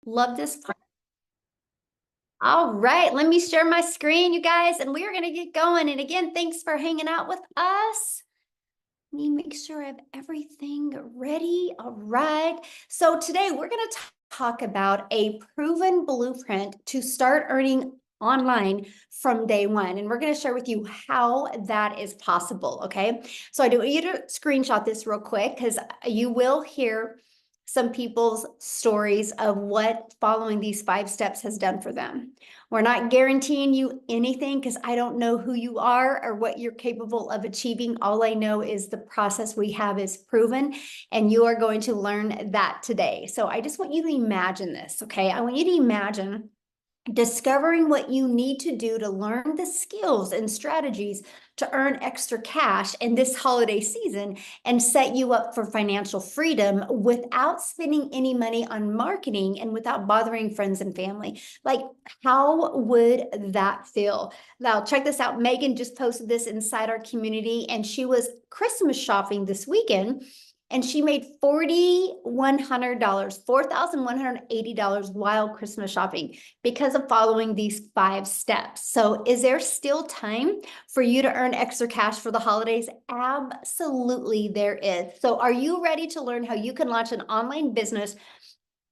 Love this part. All right, let me share my screen, you guys, and we are going to get going. And again, thanks for hanging out with us. Let me make sure I have everything ready. All right. So today we're going to talk about a proven blueprint to start earning online from day one. And we're going to share with you how that is possible. Okay. So I do want you to screenshot this real quick because you will hear some people's stories of what following these 5 steps has done for them. We're not guaranteeing you anything because I don't know who you are or what you're capable of achieving. All I know is the process we have is proven, and you are going to learn that today. So I just want you to imagine this, okay? I want you to imagine discovering what you need to do to learn the skills and strategies to earn extra cash in this holiday season and set you up for financial freedom without spending any money on marketing and without bothering friends and family. Like, how would that feel? Now, check this out. Megan just posted this inside our community, and she was Christmas shopping this weekend. And she made $4,100, $4,180 while Christmas shopping because of following these 5 steps. So is there still time for you to earn extra cash for the holidays? Absolutely there is. So are you ready to learn how you can launch an online business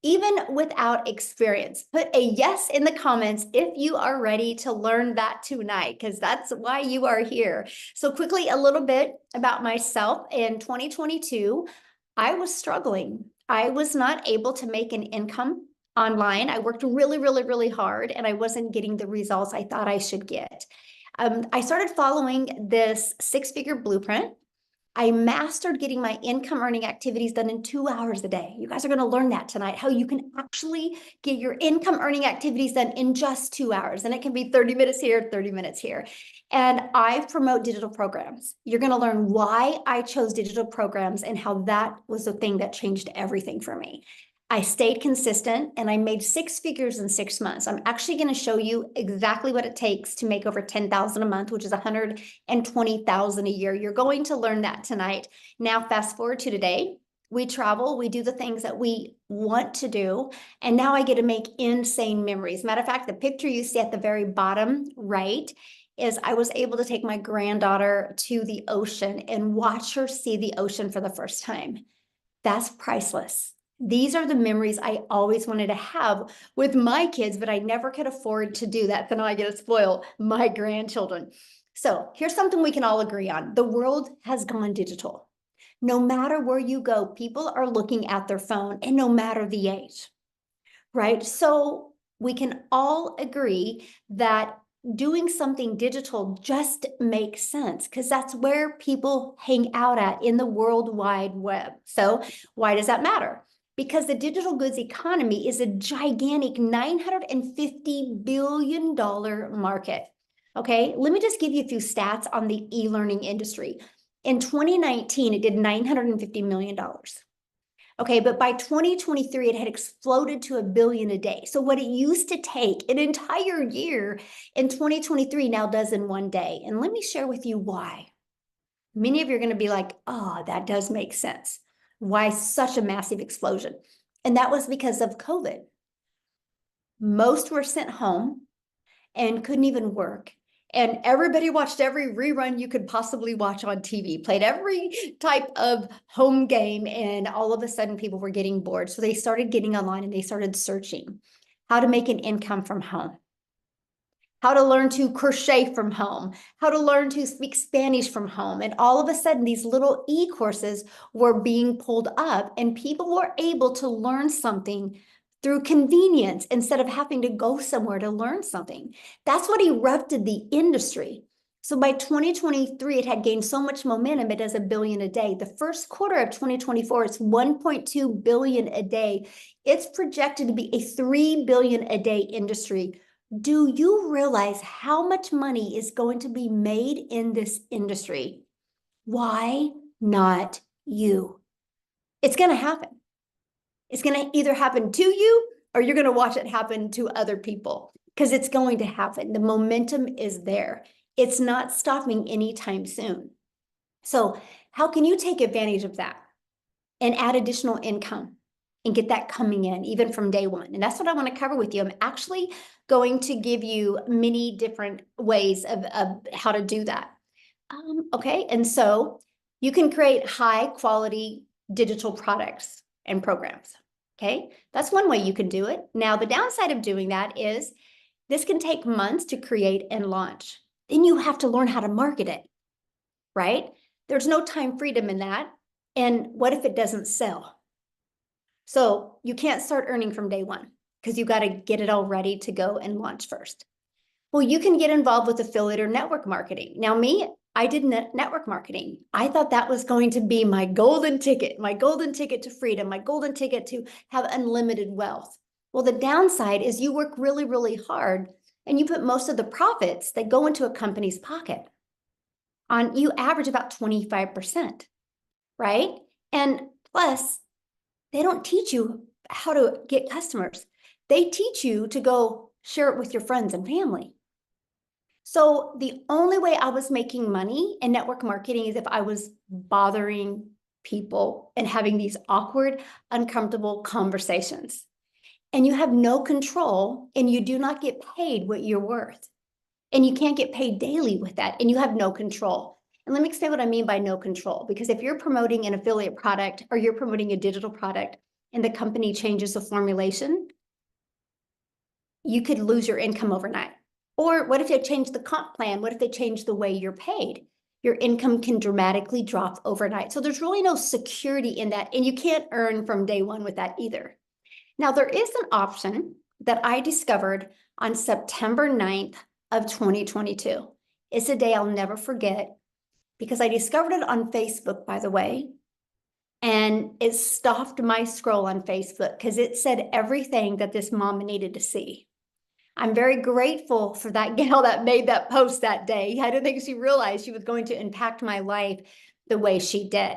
even without experience? Put a yes in the comments if you are ready to learn that tonight, because that's why you are here. So quickly, a little bit about myself. In 2022, I was struggling. I was not able to make an income online. I worked really, really, really hard, and I wasn't getting the results I thought I should get. I started following this 6-figure blueprint. I mastered getting my income earning activities done in 2 hours a day. You guys are going to learn that tonight, how you can actually get your income earning activities done in just 2 hours. And it can be 30 minutes here, 30 minutes here. And I promote digital programs. You're going to learn why I chose digital programs and how that was the thing that changed everything for me. I stayed consistent and I made 6 figures in 6 months. I'm actually going to show you exactly what it takes to make over 10,000 a month, which is 120,000 a year. You're going to learn that tonight. Now, fast forward to today. We travel, we do the things that we want to do, and now I get to make insane memories. Matter of fact, the picture you see at the very bottom right is I was able to take my granddaughter to the ocean and watch her see the ocean for the first time. That's priceless. These are the memories I always wanted to have with my kids, but I never could afford to do that. So now I get to spoil my grandchildren. So here's something we can all agree on. The world has gone digital. No matter where you go, people are looking at their phone, and no matter the age, right? So we can all agree that doing something digital just makes sense because that's where people hang out at in the World Wide Web. So why does that matter? Because the digital goods economy is a gigantic $950 billion market. Okay, let me just give you a few stats on the e-learning industry. In 2019, it did $950 million. Okay, but by 2023, it had exploded to $1 billion a day. So what it used to take an entire year in 2023 now does in one day. And let me share with you why. Many of you are going to be like, oh, that does make sense. Why such a massive explosion? And that was because of COVID. Most were sent home and couldn't even work. And everybody watched every rerun you could possibly watch on TV, played every type of home game, and all of a sudden people were getting bored. So they started getting online and they started searching how to make an income from home, how to learn to crochet from home, how to learn to speak Spanish from home. And all of a sudden, these little e-courses were being pulled up, and people were able to learn something through convenience instead of having to go somewhere to learn something. That's what erupted the industry. So by 2023, it had gained so much momentum, it does $1 billion a day. The first quarter of 2024, it's $1.2 billion a day. It's projected to be a $3 billion a day industry. Do you realize how much money is going to be made in this industry? Why not you? It's going to happen. It's going to either happen to you or you're going to watch it happen to other people because it's going to happen. The momentum is there. It's not stopping anytime soon. So how can you take advantage of that and add additional income? and get that coming in even from day one. And that's what I want to cover with you. I'm actually going to give you many different ways of how to do that. Okay, and so you can create high quality digital products and programs. Okay, that's one way you can do it. Now, the downside of doing that is this can take months to create and launch. Then you have to learn how to market it, right? There's no time freedom in that. And what if it doesn't sell? So you can't start earning from day one because you got to get it all ready to go and launch first. Well, you can get involved with affiliate or network marketing. Now, I did network marketing. I thought that was going to be my golden ticket to freedom, my golden ticket to have unlimited wealth. Well, the downside is you work really, really hard and you put most of the profits that go into a company's pocket. You average about 25%, right? And plus, they don't teach you how to get customers. They teach you to go share it with your friends and family. So the only way I was making money in network marketing is if I was bothering people and having these awkward, uncomfortable conversations. And you have no control and you do not get paid what you're worth. And you can't get paid daily with that and you have no control. And let me explain what I mean by no control, because if you're promoting an affiliate product or you're promoting a digital product and the company changes the formulation, you could lose your income overnight. Or what if they change the comp plan? What if they change the way you're paid? Your income can dramatically drop overnight. So there's really no security in that. And you can't earn from day one with that either. Now, there is an option that I discovered on September 9th of 2022. It's a day I'll never forget because I discovered it on Facebook, by the way. And it stopped my scroll on Facebook because it said everything that this mom needed to see. I'm very grateful for that gal that made that post that day. I don't think she realized she was going to impact my life the way she did.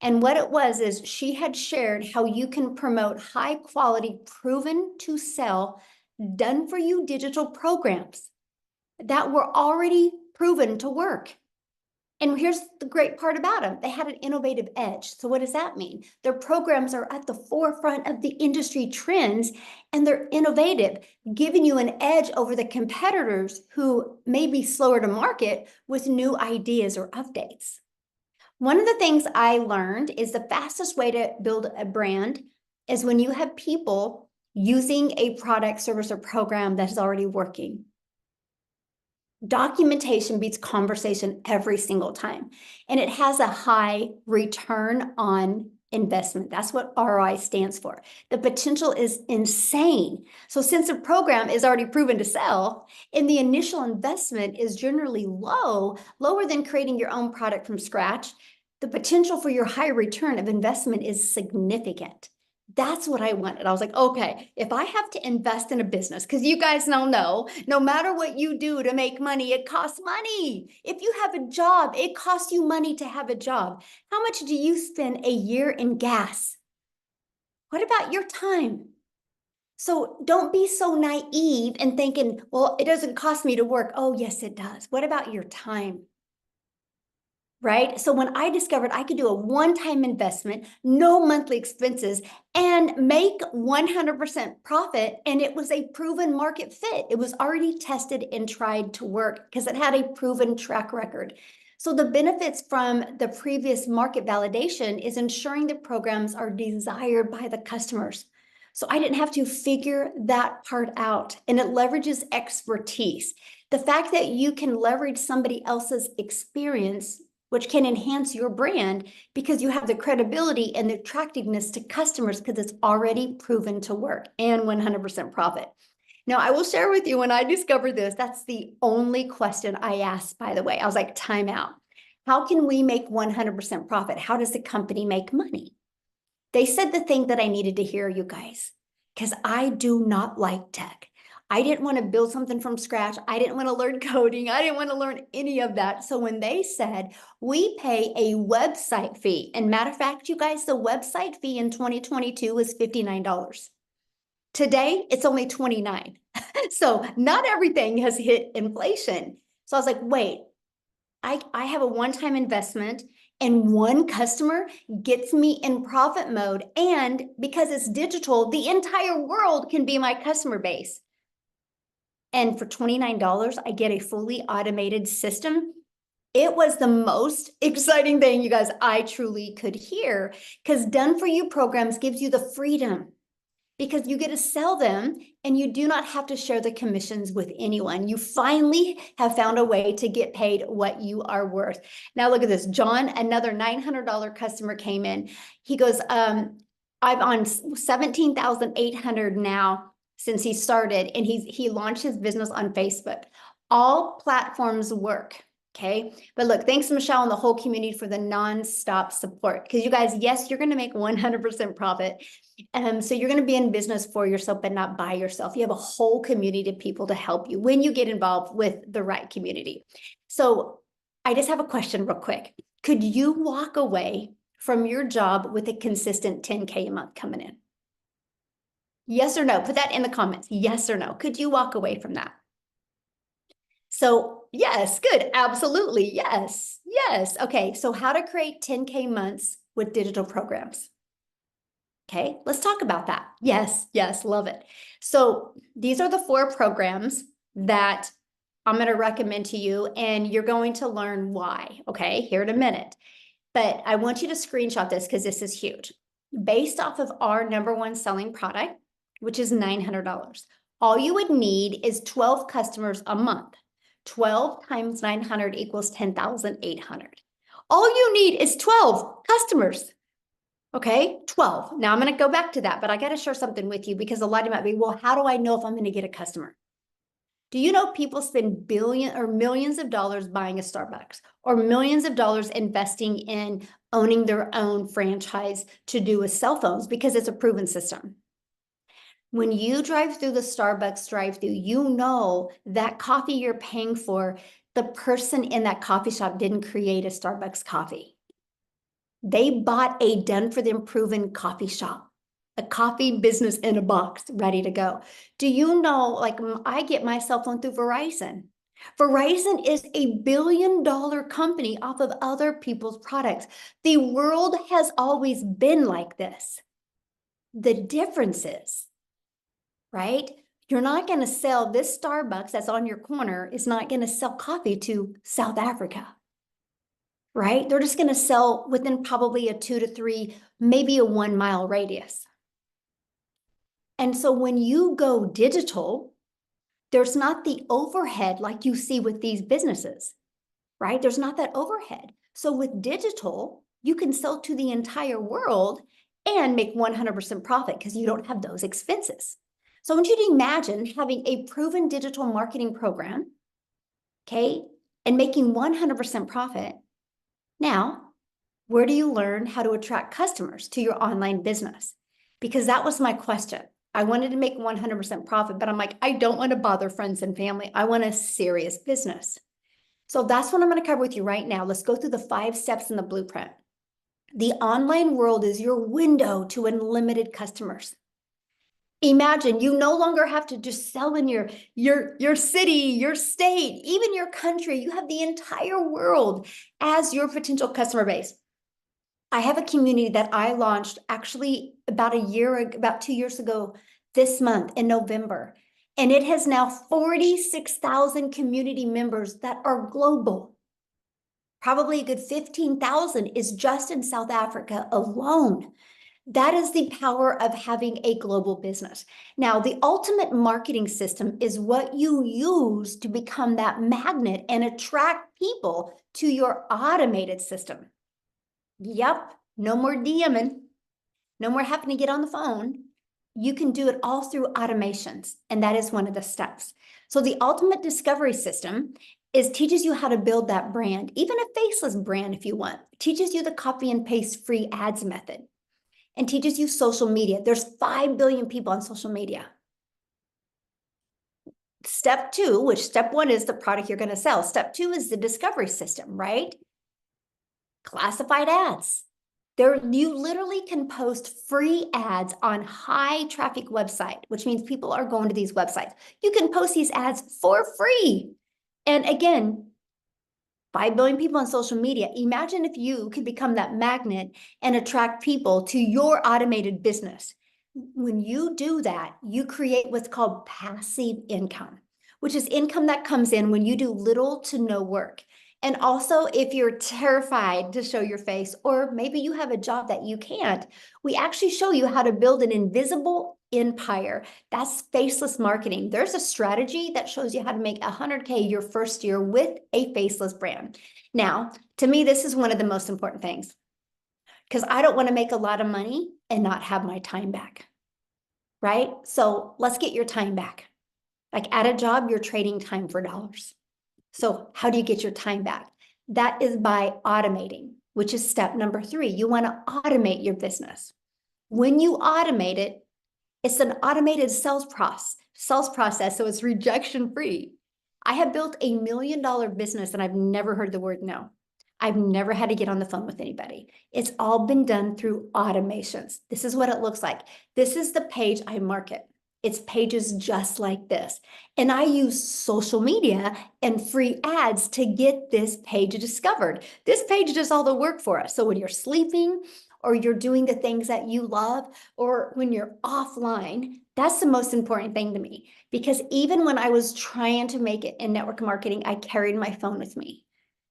And what it was is she had shared how you can promote high quality, proven to sell, done for you digital programs that were already proven to work. And here's the great part about them. They had an innovative edge. So what does that mean? Their programs are at the forefront of the industry trends and they're innovative, giving you an edge over the competitors who may be slower to market with new ideas or updates. One of the things I learned is the fastest way to build a brand is when you have people using a product, service, or program that is already working. Documentation beats conversation every single time. And it has a high return on investment. That's what ROI stands for. The potential is insane. So since a program is already proven to sell and the initial investment is generally lower than creating your own product from scratch, the potential for your high return of investment is significant. That's what I wanted. I was like, okay, if I have to invest in a business, because you guys now know, no matter what you do to make money, it costs money. If you have a job, it costs you money to have a job. How much do you spend a year in gas? What about your time? So don't be so naive and thinking, well, it doesn't cost me to work. Oh, yes, it does. What about your time? Right? So when I discovered I could do a one-time investment, no monthly expenses, and make 100% profit, and it was a proven market fit. It was already tested and tried to work because it had a proven track record. So the benefits from the previous market validation is ensuring the programs are desired by the customers. So I didn't have to figure that part out, and it leverages expertise. The fact that you can leverage somebody else's experience, which can enhance your brand because you have the credibility and the attractiveness to customers because it's already proven to work and 100% profit. Now, I will share with you when I discovered this, that's the only question I asked, by the way. I was like, time out. How can we make 100% profit? How does the company make money? They said the thing that I needed to hear, you guys, because I do not like tech. I didn't want to build something from scratch. I didn't want to learn coding. I didn't want to learn any of that. So when they said we pay a website fee, and matter of fact, you guys, the website fee in 2022 was $59. Today, it's only $29. So not everything has hit inflation. So I was like, wait, I have a one-time investment And one customer gets me in profit mode. And because it's digital, the entire world can be my customer base. And for $29, I get a fully automated system. It was the most exciting thing, you guys, I truly could hear, because done for you programs gives you the freedom, because you get to sell them and you do not have to share the commissions with anyone. You finally have found a way to get paid what you are worth. Now look at this. John, another $900 customer came in. He goes, I'm on 17,800 now since he started, and he launched his business on Facebook. All platforms work. Okay. But look, thanks Michelle and the whole community for the nonstop support. Because you guys, yes, you're going to make 100% profit. So you're going to be in business for yourself, but not by yourself. You have a whole community of people to help you when you get involved with the right community. So I just have a question real quick. Could you walk away from your job with a consistent 10K a month coming in? Yes or no? Put that in the comments. Yes or no? Could you walk away from that? So yes, good. Absolutely. Yes. Yes. Okay. So how to create 10K months with digital programs. Okay, let's talk about that. Yes, yes, love it. So these are the 4 programs that I'm going to recommend to you, and you're going to learn why, okay, here in a minute. But I want you to screenshot this because this is huge. Based off of our #1 selling product, which is $900, all you would need is 12 customers a month. 12 times 900 equals 10,800. All you need is 12 customers. Okay, 12. Now I'm going to go back to that, but I got to share something with you, because a lot of you might be, well, how do I know if I'm going to get a customer? Do you know people spend billions or millions of dollars buying a Starbucks, or millions of dollars investing in owning their own franchise to do with cell phones, because it's a proven system? When you drive through the Starbucks drive-through, you know that coffee you're paying for, the person in that coffee shop didn't create a Starbucks coffee. They bought a done-for-them proven coffee shop, a coffee business in a box, ready to go. Do you know, like, I get my cell phone through Verizon. Verizon is a billion-dollar company off of other people's products. The world has always been like this. The difference is, right? You're not going to sell this Starbucks that's on your corner is not going to sell coffee to South Africa. Right? They're just going to sell within probably a 2 to 3, maybe a 1 mile radius. And so when you go digital, there's not the overhead like you see with these businesses, right? There's not that overhead. So with digital, you can sell to the entire world and make 100% profit because you don't have those expenses. So I want you to imagine having a proven digital marketing program, okay, and making 100% profit. Now, where do you learn how to attract customers to your online business? Because that was my question. I wanted to make 100% profit, but I'm like, I don't want to bother friends and family. I want a serious business. So that's what I'm going to cover with you right now. Let's go through the 5 steps in the blueprint. The online world is your window to unlimited customers. Imagine you no longer have to just sell in your city, your state, even your country. You have the entire world as your potential customer base. I have a community that I launched actually about 2 years ago this month in November. And it has now 46,000 community members that are global. Probably a good 15,000 is just in South Africa alone. That is the power of having a global business. Now, the ultimate marketing system is what you use to become that magnet and attract people to your automated system. Yep, no more DMing, no more having to get on the phone. You can do it all through automations, and that is one of the steps. So the ultimate discovery system teaches you how to build that brand, even a faceless brand if you want. It teaches you the copy and paste free ads method, and teaches you social media. There's 5 billion people on social media. Step 2, which step 1 is the product you're going to sell. Step 2 is the discovery system, right? Classified ads. You literally can post free ads on high traffic website, which means people are going to these websites. You can post these ads for free. And again, 5 billion people on social media. Imagine if you could become that magnet and attract people to your automated business. When you do that, you create what's called passive income, which is income that comes in when you do little to no work. And also, if you're terrified to show your face, or maybe you have a job that you can't, we actually show you how to build an invisible empire. That's faceless marketing. There's a strategy that shows you how to make 100K your first year with a faceless brand. Now, to me, this is one of the most important things, because I don't want to make a lot of money and not have my time back, right? So let's get your time back. Like at a job, you're trading time for dollars. So how do you get your time back? That is by automating, which is step number 3. You want to automate your business. When you automate it, it's an automated sales process, so it's rejection free. I have built $1 million business and I've never heard the word no. I've never had to get on the phone with anybody. It's all been done through automations. This is what it looks like. This is the page I market. It's pages just like this. And I use social media and free ads to get this page discovered. This page does all the work for us. So when you're sleeping or you're doing the things that you love, or when you're offline, that's the most important thing to me. Because even when I was trying to make it in network marketing, I carried my phone with me.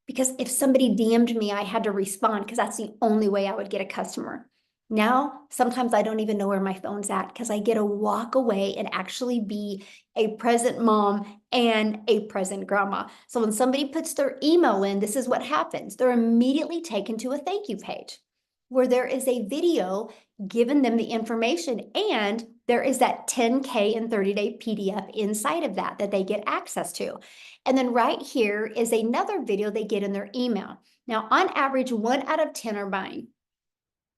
Because if somebody DM'd me, I had to respond because that's the only way I would get a customer. Now, sometimes I don't even know where my phone's at because I get to walk away and actually be a present mom and a present grandma. So when somebody puts their email in, this is what happens. They're immediately taken to a thank you page where there is a video giving them the information, and there is that 10K and 30-day PDF inside of that they get access to. And then right here is another video they get in their email. Now, on average, 1 out of 10 are buying.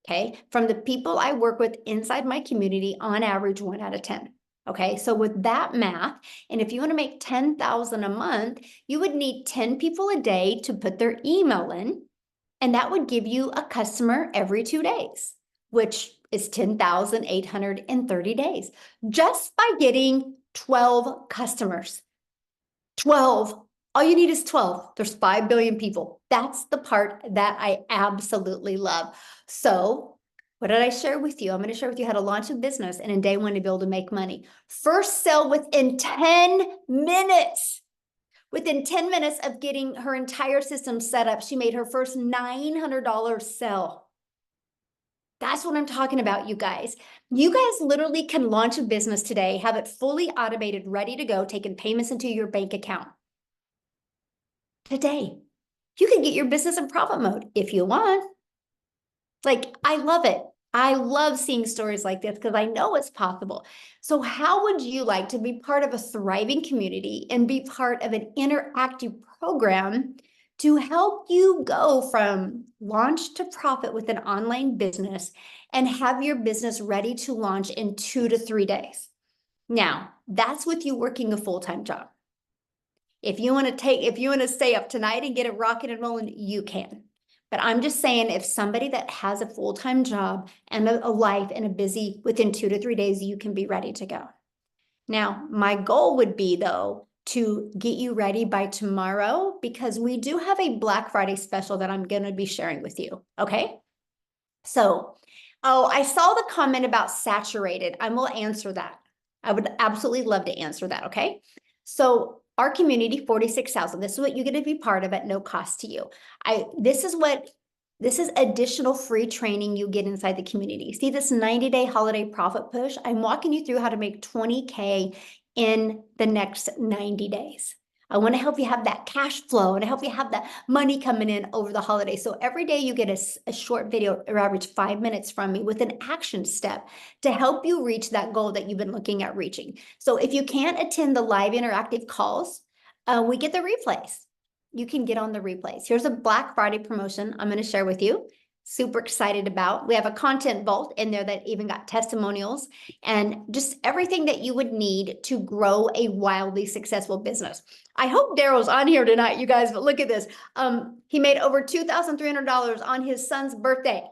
Okay, from the people I work with inside my community, on average, 1 out of 10. Okay, so with that math, and if you want to make 10,000 a month, you would need 10 people a day to put their email in, and that would give you a customer every 2 days, which is 10,830 days, just by getting 12 customers. 12. All you need is 12. There's 5 billion people. That's the part that I absolutely love. So what did I share with you? I'm going to share with you how to launch a business and in day 1 to be able to make money. First sell within 10 minutes. Within 10 minutes of getting her entire system set up, she made her first $900 sell. That's what I'm talking about, you guys. You guys literally can launch a business today, have it fully automated, ready to go, taking payments into your bank account. Today, you can get your business in profit mode if you want. Like, I love it. I love seeing stories like this because I know it's possible. So how would you like to be part of a thriving community and be part of an interactive program to help you go from launch to profit with an online business and have your business ready to launch in 2 to 3 days? Now, that's with you working a full-time job. If you want to stay up tonight and get it rocking and rolling, you can. But I'm just saying, if somebody that has a full-time job and a life and a busy, within 2 to 3 days, you can be ready to go. Now, my goal would be, though, to get you ready by tomorrow, because we do have a Black Friday special that I'm going to be sharing with you. Okay. So, I saw the comment about saturated. I will answer that. I would absolutely love to answer that. Okay. So our community, 46,000. This is what you're going to be part of at no cost to you. This is additional free training you get inside the community. See this 90-day holiday profit push? I'm walking you through how to make 20K in the next 90 days. I want to help you have that cash flow and I help you have that money coming in over the holidays. So every day you get a short video, or average 5 minutes from me with an action step to help you reach that goal that you've been looking at reaching. So if you can't attend the live interactive calls, we get the replays. You can get on the replays. Here's a Black Friday promotion I'm going to share with you. Super excited about. We have a content vault in there that even got testimonials and just everything that you would need to grow a wildly successful business. I hope Daryl's on here tonight, you guys, but look at this. He made over $2,300 on his son's birthday.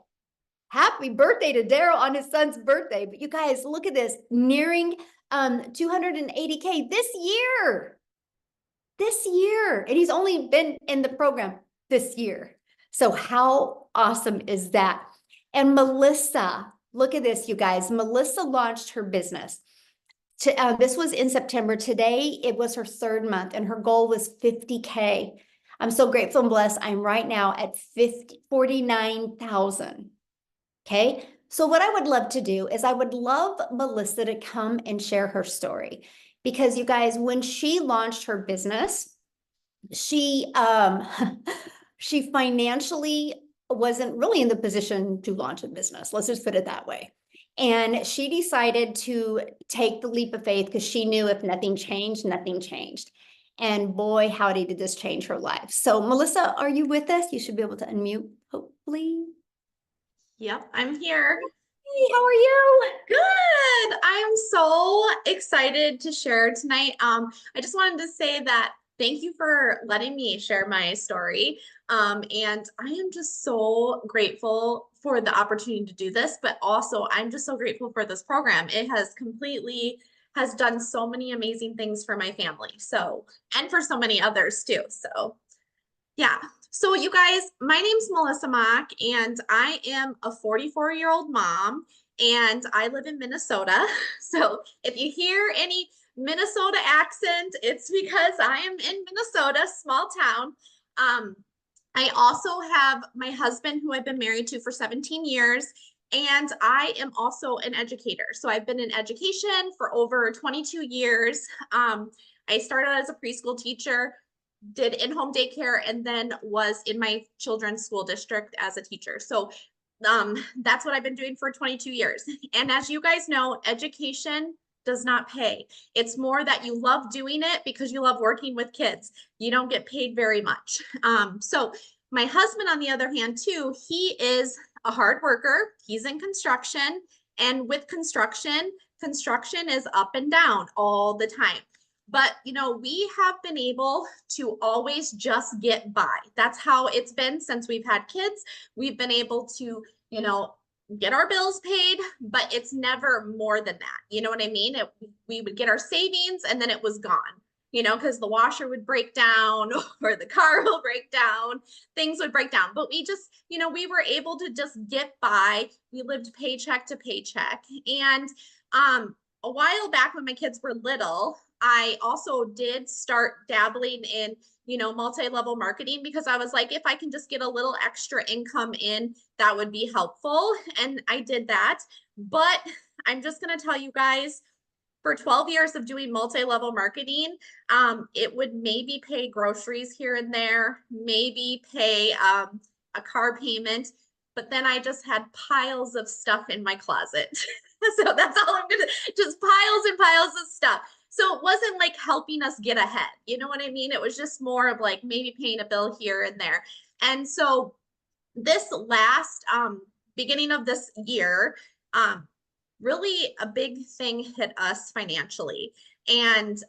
Happy birthday to Daryl on his son's birthday. But you guys, look at this, nearing 280K this year. this year. And he's only been in the program this year. So how awesome is that? And Melissa, look at this, you guys. Melissa launched her business. This was in September. Today, it was her 3rd month, and her goal was 50K. I'm so grateful and blessed. I'm right now at 49,000. Okay. So what I would love to do is I would love Melissa to come and share her story, because you guys, when she launched her business, she she financially wasn't really in the position to launch a business. Let's just put it that way. And she decided to take the leap of faith because she knew if nothing changed, nothing changed. And boy, howdy, did this change her life. So Melissa, are you with us? You should be able to unmute, hopefully. Yep, I'm here. Hey, how are you? Good. I'm so excited to share tonight. I just wanted to say that thank you for letting me share my story. And I am just so grateful for the opportunity to do this, but also I'm just so grateful for this program. It has done so many amazing things for my family. So, and for so many others too. So yeah. So you guys, my name's Melissa Mock, and I am a 44-year-old mom, and I live in Minnesota. So if you hear any Minnesota accent, it's because I am in Minnesota, small town. I also have my husband, who I've been married to for 17 years, and I am also an educator. So I've been in education for over 22 years. I started as a preschool teacher, did in-home daycare, and then was in my children's school district as a teacher. So that's what I've been doing for 22 years. And as you guys know, education does not pay. It's more that you love doing it because you love working with kids. You don't get paid very much. So my husband, on the other hand, too, he is a hard worker. He's in construction. And with construction is up and down all the time. But, you know, we have been able to always just get by. That's how it's been since we've had kids. We've been able to, you know, get our bills paid, but it's never more than that. You know what I mean? We would get our savings and then it was gone, you know, because the washer would break down or the car will break down, things would break down. But we just, you know, we were able to just get by. We lived paycheck to paycheck. And a while back when my kids were little, I also did start dabbling in, you know, multi-level marketing, because I was like, if I can just get a little extra income in, that would be helpful. And I did that. But I'm just going to tell you guys, for 12 years of doing multi-level marketing, it would maybe pay groceries here and there, maybe pay a car payment, but then I just had piles of stuff in my closet. So that's all I'm gonna, just piles and piles of stuff. So it wasn't like helping us get ahead. You know what I mean? It was just more of like maybe paying a bill here and there. And so this last beginning of this year, really a big thing hit us financially. And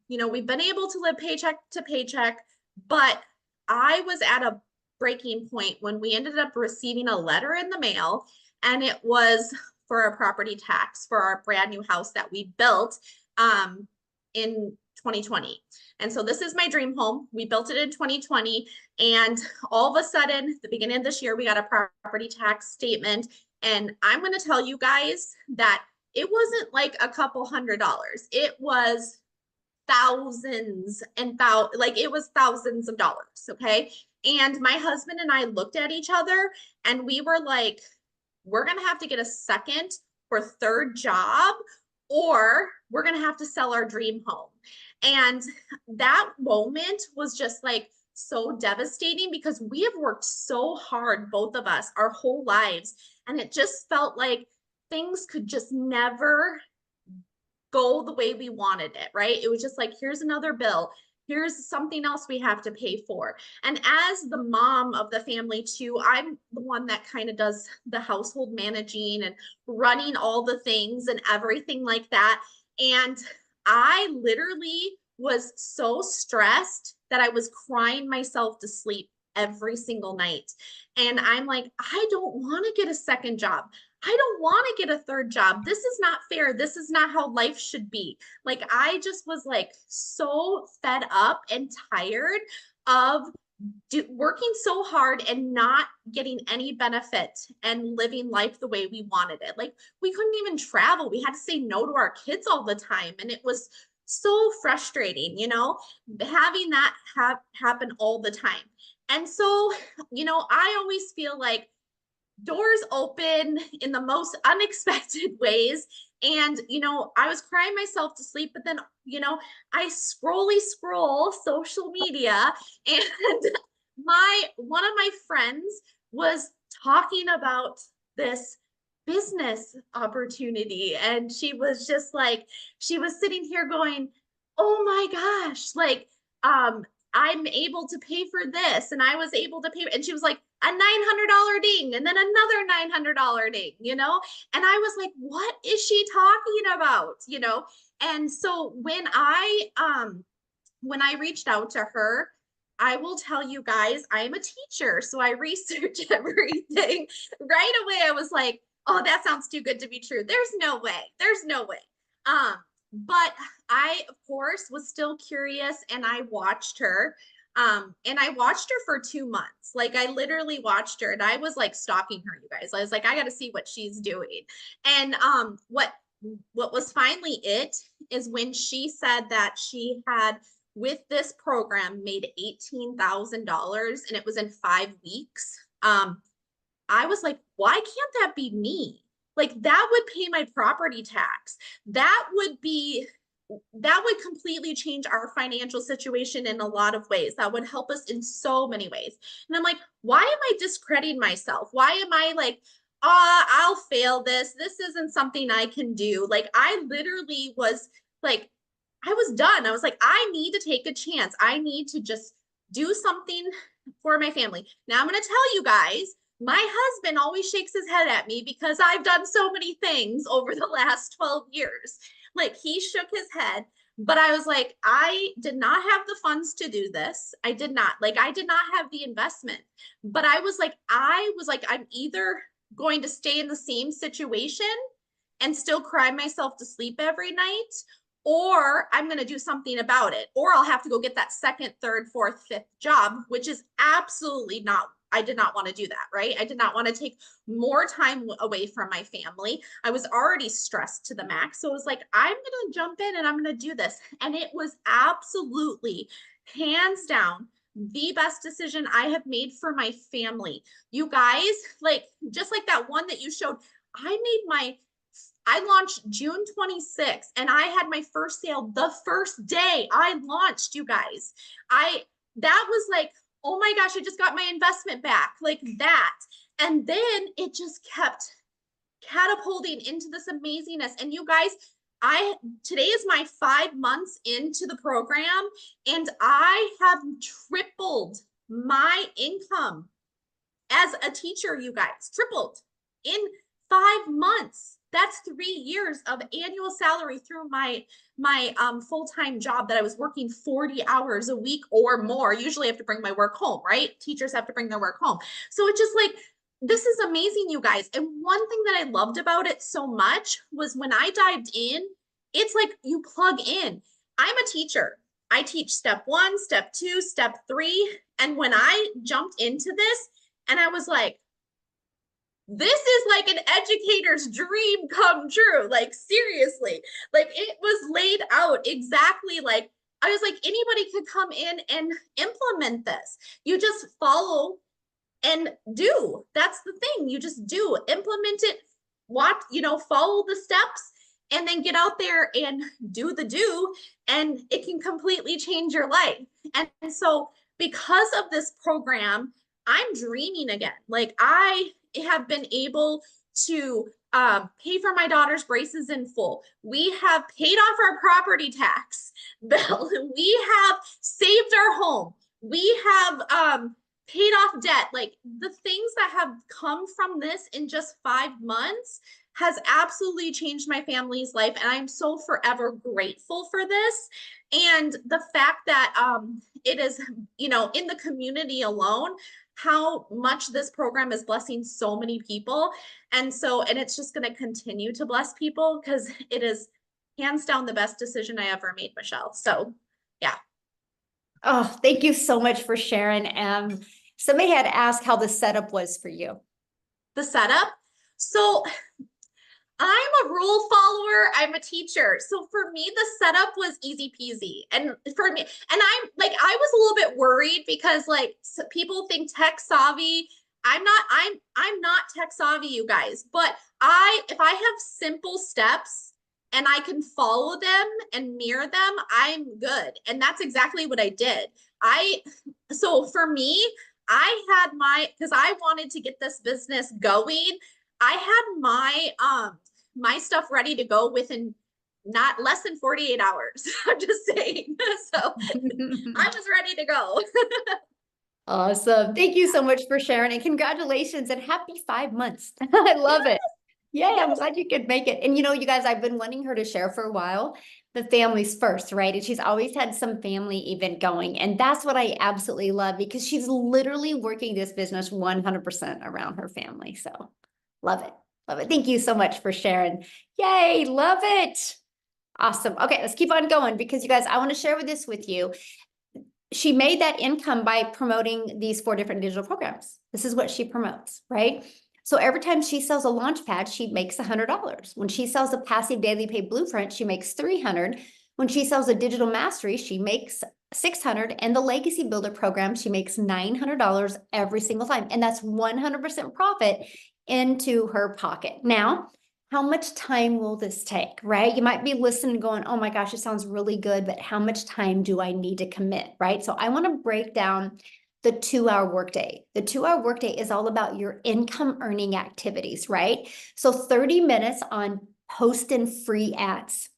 you know, we've been able to live paycheck to paycheck, but I was at a breaking point when we ended up receiving a letter in the mail, and it was for a property tax for our brand new house that we built in 2020. And so this is my dream home. We built it in 2020. And all of a sudden, the beginning of this year, we got a property tax statement. And I'm going to tell you guys that it wasn't like a couple $100. It was thousands and like it was thousands of dollars. Okay. And my husband and I looked at each other and we were like, we're going to have to get a second or third job, or we're going to have to sell our dream home. And that moment was just like so devastating, because we have worked so hard, both of us, our whole lives. And it just felt like things could just never go the way we wanted it, right? It was just like, here's another bill. Here's something else we have to pay for. And as the mom of the family too, I'm the one that kind of does the household managing and running all the things and everything like that. And I literally was so stressed that I was crying myself to sleep every single night. And I'm like, I don't want to get a second job. I don't want to get a third job. This is not fair. This is not how life should be. Like, I just was like so fed up and tired of working so hard and not getting any benefit and living life the way we wanted it. Like, we couldn't even travel. We had to say no to our kids all the time. And it was so frustrating, having that happen all the time. And so, I always feel like doors open in the most unexpected ways. And, I was crying myself to sleep, but then, I scroll social media and one of my friends was talking about this business opportunity. And she was sitting here going, oh my gosh, like, I'm able to pay for this. And I was able to pay. And she was like, a $900 ding and then another $900 ding, And I was like, what is she talking about? And so when I reached out to her, I will tell you guys, I'm a teacher, so I research everything. Right away, I was like, oh, that sounds too good to be true. There's no way. There's no way. But I, of course, was still curious and I watched her. And I watched her for 2 months. Like, I literally watched her and I was like stalking her, you guys. I was like, I gotta see what she's doing. And what was finally it is when she said that she had with this program made $18,000 and it was in 5 weeks. I was like, why can't that be me? Like, that would pay my property tax. That would completely change our financial situation in a lot of ways. That would help us in so many ways. And I'm like, why am I discrediting myself? Why am I like, I'll fail this. This isn't something I can do. Like, I literally was like, I was done. I was like, I need to take a chance. I need to just do something for my family. Now I'm going to tell you guys, my husband always shakes his head at me because I've done so many things over the last 12 years. Like, he shook his head, but I was like, I did not have the funds to do this. I did not have the investment, but I was like, I'm either going to stay in the same situation and still cry myself to sleep every night, or I'm going to do something about it, or I'll have to go get that second, third, fourth, fifth job, which is absolutely not, I did not want to do that, right? I did not want to take more time away from my family. I was already stressed to the max. So it was like, I'm going to jump in and I'm going to do this. And it was absolutely hands down the best decision I have made for my family. You guys, like, just like that one that you showed, I launched June 26th and I had my first sale the first day I launched, you guys. That was like, oh my gosh, I just got my investment back, like that. And then it just kept catapulting into this amazingness. And you guys, today is my 5 months into the program and I have tripled my income as a teacher, you guys, tripled in 5 months. That's 3 years of annual salary through my full-time job that I was working 40 hours a week or more. Usually I have to bring my work home, right? Teachers have to bring their work home. So it's just like, this is amazing, you guys. And one thing that I loved about it so much was when I dived in, it's like you plug in. I'm a teacher. I teach step 1, step 2, step 3. And when I jumped into this, and I was like, this is like an educator's dream come true. Like, seriously, like, it was laid out exactly like, I was like, anybody could come in and implement this. You just follow and do. That's the thing. You just do, implement it, follow the steps, and then get out there and do the do, and it can completely change your life. And so, because of this program, I'm dreaming again. Like, I have been able to pay for my daughter's braces in full. We have paid off our property tax bill. We have saved our home. We have paid off debt. Like, the things that have come from this in just 5 months has absolutely changed my family's life. And I'm so forever grateful for this. And the fact that it is, in the community alone how much this program is blessing so many people. And so, and it's just going to continue to bless people because it is hands down the best decision I ever made, Michelle. So, yeah. Oh, thank you so much for sharing. Somebody had asked how the setup was for you. The setup. So, I'm a rule follower. I'm a teacher. So for me, the setup was easy peasy. And for me, and I'm like, I was a little bit worried because like people think tech savvy. I'm not tech savvy, you guys, but if I have simple steps and I can follow them and mirror them, I'm good. And that's exactly what I did. So for me, because I wanted to get this business going. I had my stuff ready to go within not less than 48 hours. I'm just saying. So I was ready to go. Awesome. Thank you so much for sharing and congratulations and happy 5 months. I love it. Yeah, I'm Yes. glad you could make it. And you guys, I've been wanting her to share for a while. The family's first, right? And she's always had some family event going. And that's what I absolutely love because she's literally working this business 100% around her family. So love it. Love it. Thank you so much for sharing. Yay, love it. Awesome. Okay, let's keep on going because you guys, I want to share this with you. She made that income by promoting these 4 different digital programs. This is what she promotes, right? So every time she sells a launch pad, she makes $100. When she sells a passive daily pay blueprint, she makes $300. When she sells a digital mastery, she makes $600. And the legacy builder program, she makes $900 every single time. And that's 100% profit into her pocket. Now, how much time will this take, right? You might be listening going, oh my gosh, it sounds really good, but how much time do I need to commit, right? So I want to break down the 2-hour workday. The 2-hour workday is all about your income earning activities, right? So 30 minutes on posting free ads.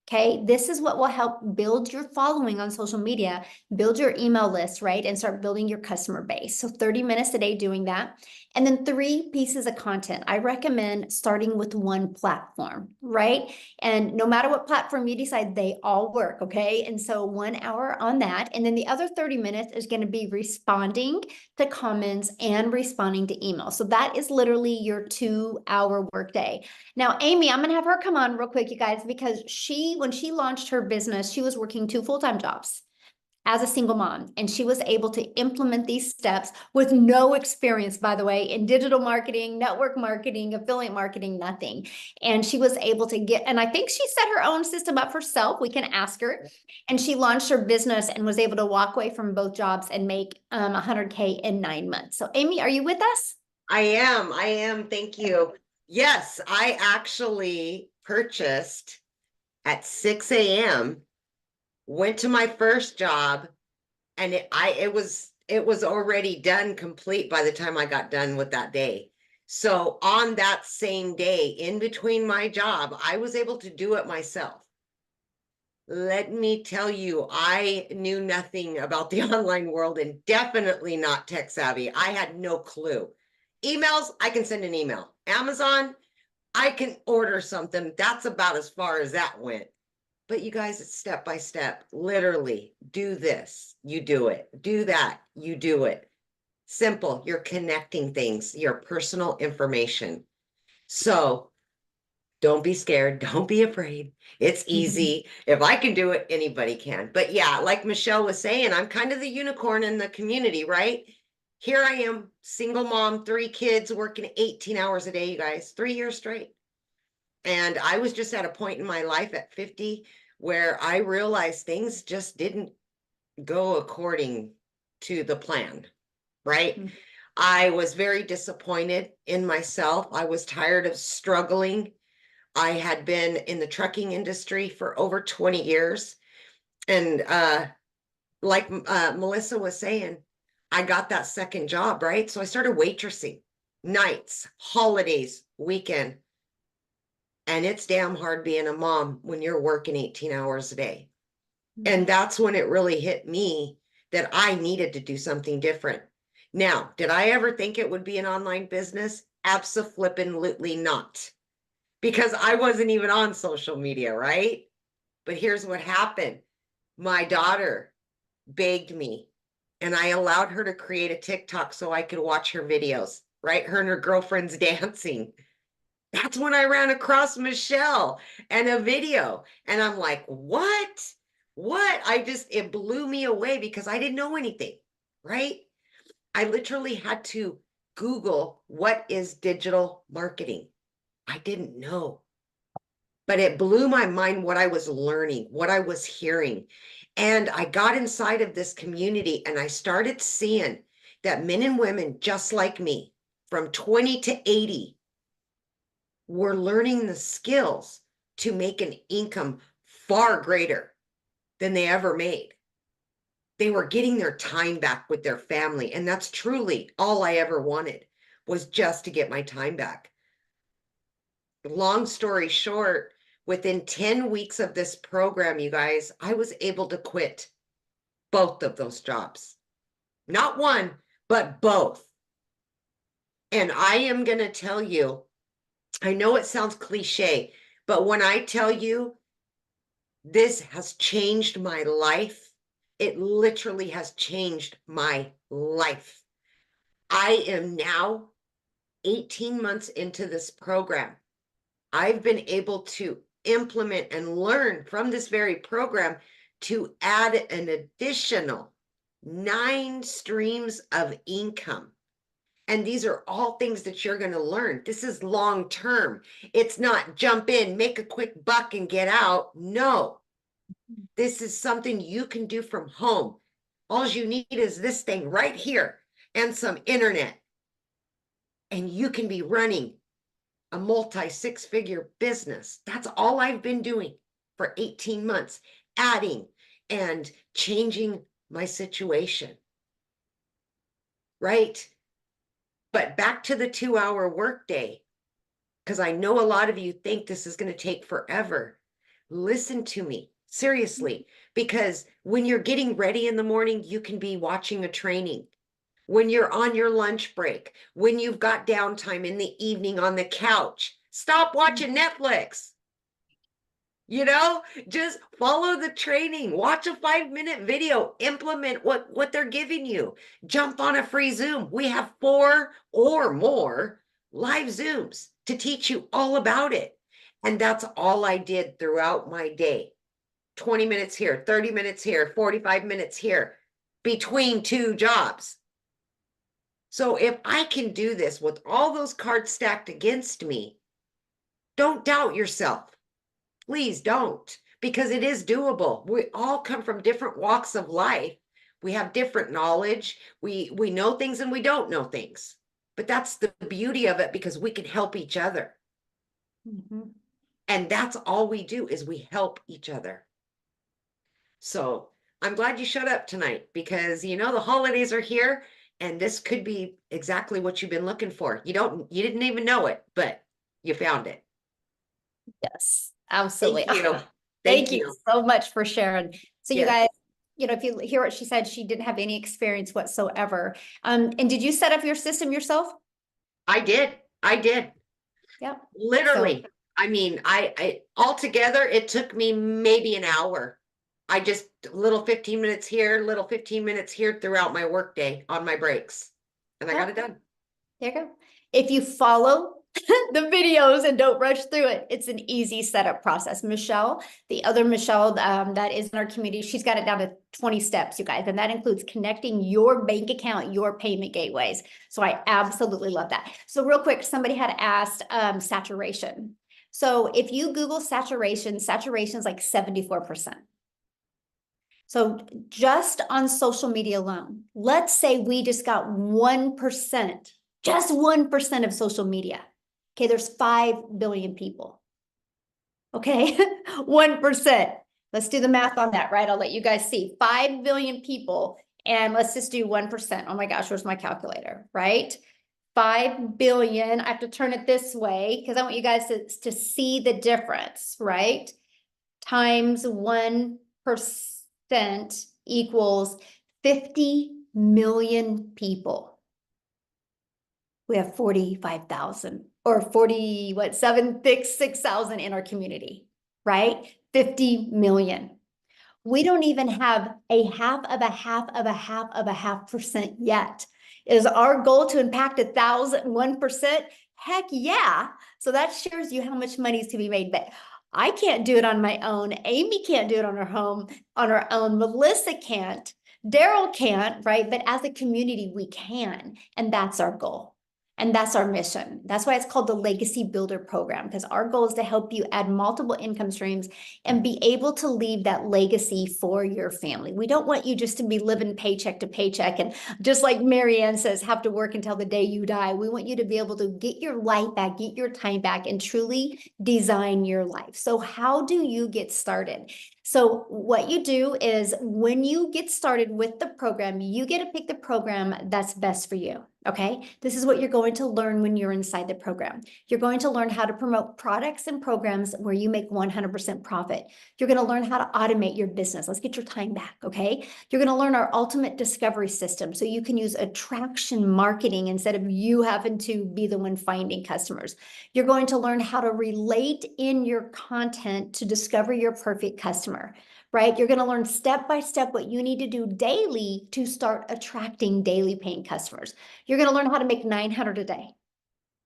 Okay, this is what will help build your following on social media, build your email list, right? And start building your customer base. So 30 minutes a day doing that. And then 3 pieces of content. I recommend starting with one platform, right? And no matter what platform you decide, they all work, okay? And so 1 hour on that. And then the other 30 minutes is going to be responding to comments and responding to emails. So that is literally your 2-hour workday. Now, Amy, I'm going to have her come on real quick, you guys, because when she launched her business, she was working 2 full-time jobs as a single mom, and she was able to implement these steps with no experience, by the way, in digital marketing, network marketing, affiliate marketing, nothing. And she was able to and I think she set her own system up herself. We can ask her. And she launched her business and was able to walk away from both jobs and make 100K in 9 months. So Amy, are you with us? I am. Thank you. Yes, I actually purchased at 6 a.m., went to my first job, and it was already done complete by the time I got done with that day. So on that same day, in between my job, I was able to do it myself. Let me tell you, I knew nothing about the online world and definitely not tech savvy. I had no clue. Emails, I can send an email. Amazon, I can order something. That's about as far as that went. But you guys, it's step by step. Literally, do this, you do it. Do that, you do it. Simple. You're connecting things, your personal information. So don't be scared. Don't be afraid. It's easy. If I can do it, anybody can. But yeah, like Michelle was saying, I'm kind of the unicorn in the community, right? Here I am, single mom, 3 kids, working 18 hours a day, you guys, 3 years straight. And I was just at a point in my life at 50 where I realized things just didn't go according to the plan, right? Mhm. I was very disappointed in myself. I was tired of struggling. I had been in the trucking industry for over 20 years. And like Melissa was saying, I got that second job, right? So I started waitressing nights, holidays, weekend. And it's damn hard being a mom when you're working 18 hours a day. And that's when it really hit me that I needed to do something different. Now, did I ever think it would be an online business? Abso-flippin-lutely not. Because I wasn't even on social media, right? But here's what happened. My daughter begged me, and I allowed her to create a TikTok so I could watch her videos, right? Her and her girlfriends dancing. That's when I ran across Michelle and a video. And I'm like, what? What? It blew me away because I didn't know anything, right? I literally had to Google what is digital marketing. I didn't know, but it blew my mind what I was learning, what I was hearing. And I got inside of this community and I started seeing that men and women just like me, from 20 to 80, were learning the skills to make an income far greater than they ever made. They were getting their time back with their family. And that's truly all I ever wanted, was just to get my time back. Long story short, within 10 weeks of this program, you guys, I was able to quit both of those jobs. Not one, but both. And I am going to tell you, I know it sounds cliche, but when I tell you this has changed my life, it literally has changed my life. I am now 18 months into this program. I've been able to implement and learn from this very program to add an additional 9 streams of income. And these are all things that you're going to learn. This is long term. It's not jump in, make a quick buck and get out. No, this is something you can do from home. All you need is this thing right here and some internet. And you can be running a multi-6-figure business. That's all I've been doing for 18 months, adding and changing my situation. Right? But back to the 2-hour workday, because I know a lot of you think this is going to take forever. Listen to me, seriously, because when you're getting ready in the morning, you can be watching a training. When you're on your lunch break, when you've got downtime in the evening on the couch, stop watching Netflix. You know, just follow the training, watch a 5-minute video, implement what they're giving you, jump on a free Zoom. We have 4 or more live Zooms to teach you all about it. And that's all I did throughout my day. 20 minutes here, 30 minutes here, 45 minutes here, between 2 jobs. So if I can do this with all those cards stacked against me, don't doubt yourself. Please don't, because it is doable. We all come from different walks of life. We have different knowledge. We know things and we don't know things. But that's the beauty of it, because we can help each other. Mhm. And that's all we do, is we help each other. So I'm glad you showed up tonight, because you know the holidays are here and this could be exactly what you've been looking for. You didn't even know it, but you found it. Yes, absolutely. Thank you. Thank you so much for sharing. So you Yes. guys, if you hear what she said, she didn't have any experience whatsoever. And did you set up your system yourself? I did. Yep. Literally. I mean, I altogether, it took me maybe an hour. I just little 15 minutes here, little 15 minutes here throughout my workday on my breaks. And I got it done. There you go. If you follow the videos and don't rush through it, it's an easy setup process. Michelle, the other Michelle that is in our community, she's got it down to 20 steps, you guys. And that includes connecting your bank account, your payment gateways. So I absolutely love that. So real quick, somebody had asked saturation. So if you Google saturation is like 74%. So just on social media alone, let's say we just got 1%, just 1% of social media. Okay, there's 5 billion people. Okay, 1%. Let's do the math on that, right? I'll let you guys see. 5 billion people, and let's just do 1%. Oh my gosh, where's my calculator, right? 5 billion, I have to turn it this way because I want you guys to see the difference, right? Times 1% equals 50 million people. We have 45,000 or 6,000 in our community, right? 50 million. We don't even have a half of a half of a half of a half percent yet. Is our goal to impact 1,001%? Heck yeah. So that shares you how much money is to be made. But I can't do it on my own. Amy can't do it on her own. Melissa can't. Daryl can't, right? But as a community, we can. And that's our goal. And that's our mission. That's why it's called the Legacy Builder Program, because our goal is to help you add multiple income streams and be able to leave that legacy for your family. We don't want you just to be living paycheck to paycheck and just like Marianne says, have to work until the day you die. We want you to be able to get your life back, get your time back, and truly design your life. So how do you get started? So what you do is when you get started with the program, you get to pick the program that's best for you. Okay, this is what you're going to learn when you're inside the program. You're going to learn how to promote products and programs where you make 100% profit. You're going to learn how to automate your business. Let's get your time back, okay? You're going to learn our ultimate discovery system so you can use attraction marketing instead of you having to be the one finding customers. You're going to learn how to relate in your content to discover your perfect customer. Right? You're going to learn step by step what you need to do daily to start attracting daily paying customers. You're going to learn how to make $900 a day.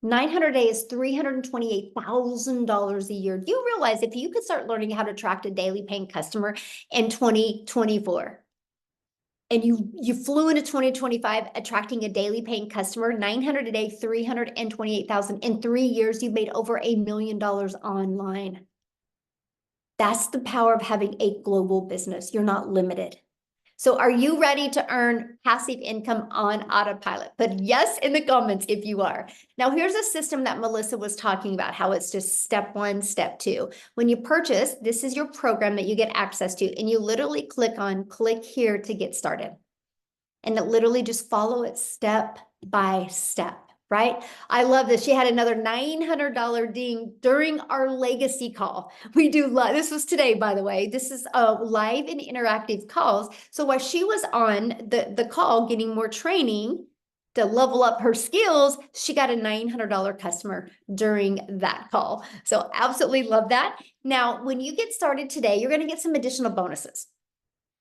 900 a day is $328,000 a year. Do you realize if you could start learning how to attract a daily paying customer in 2024 and you flew into 2025 attracting a daily paying customer, 900 a day, 328,000 in 3 years, you've made over $1 million online. That's the power of having a global business. You're not limited. So are you ready to earn passive income on autopilot? Put yes in the comments if you are. Now, here's a system that Melissa was talking about, how it's just step 1, step 2. When you purchase, this is your program that you get access to, and you literally click here to get started. And it literally just follow it step by step. Right? I love this. She had another $900 ding during our legacy call. We do this was today, by the way. This is live and interactive calls. So while she was on the call getting more training to level up her skills, she got a $900 customer during that call. So absolutely love that. Now, when you get started today, you're going to get some additional bonuses.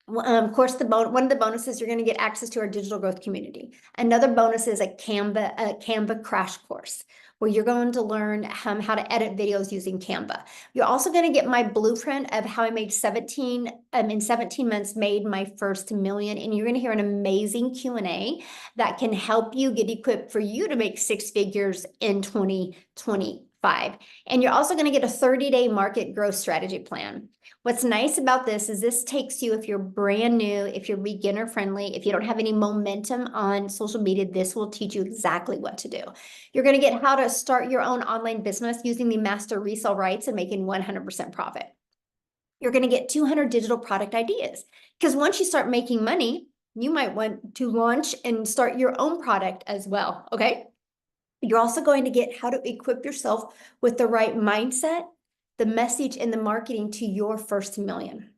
Of course, one of the bonuses, you're going to get access to our digital growth community. Another bonus is a Canva crash course where you're going to learn how to edit videos using Canva. You're also going to get my blueprint of how I made in 17 months, made my first million. And you're going to hear an amazing Q&A that can help you get equipped for you to make 6 figures in 2025. And you're also going to get a 30-day market growth strategy plan. What's nice about this is this takes you, if you're brand new, if you're beginner friendly, if you don't have any momentum on social media, this will teach you exactly what to do. You're going to get how to start your own online business using the master resale rights and making 100% profit. You're going to get 200 digital product ideas, because once you start making money, you might want to launch and start your own product as well. Okay. You're also going to get how to equip yourself with the right mindset, the message, and the marketing to your first million.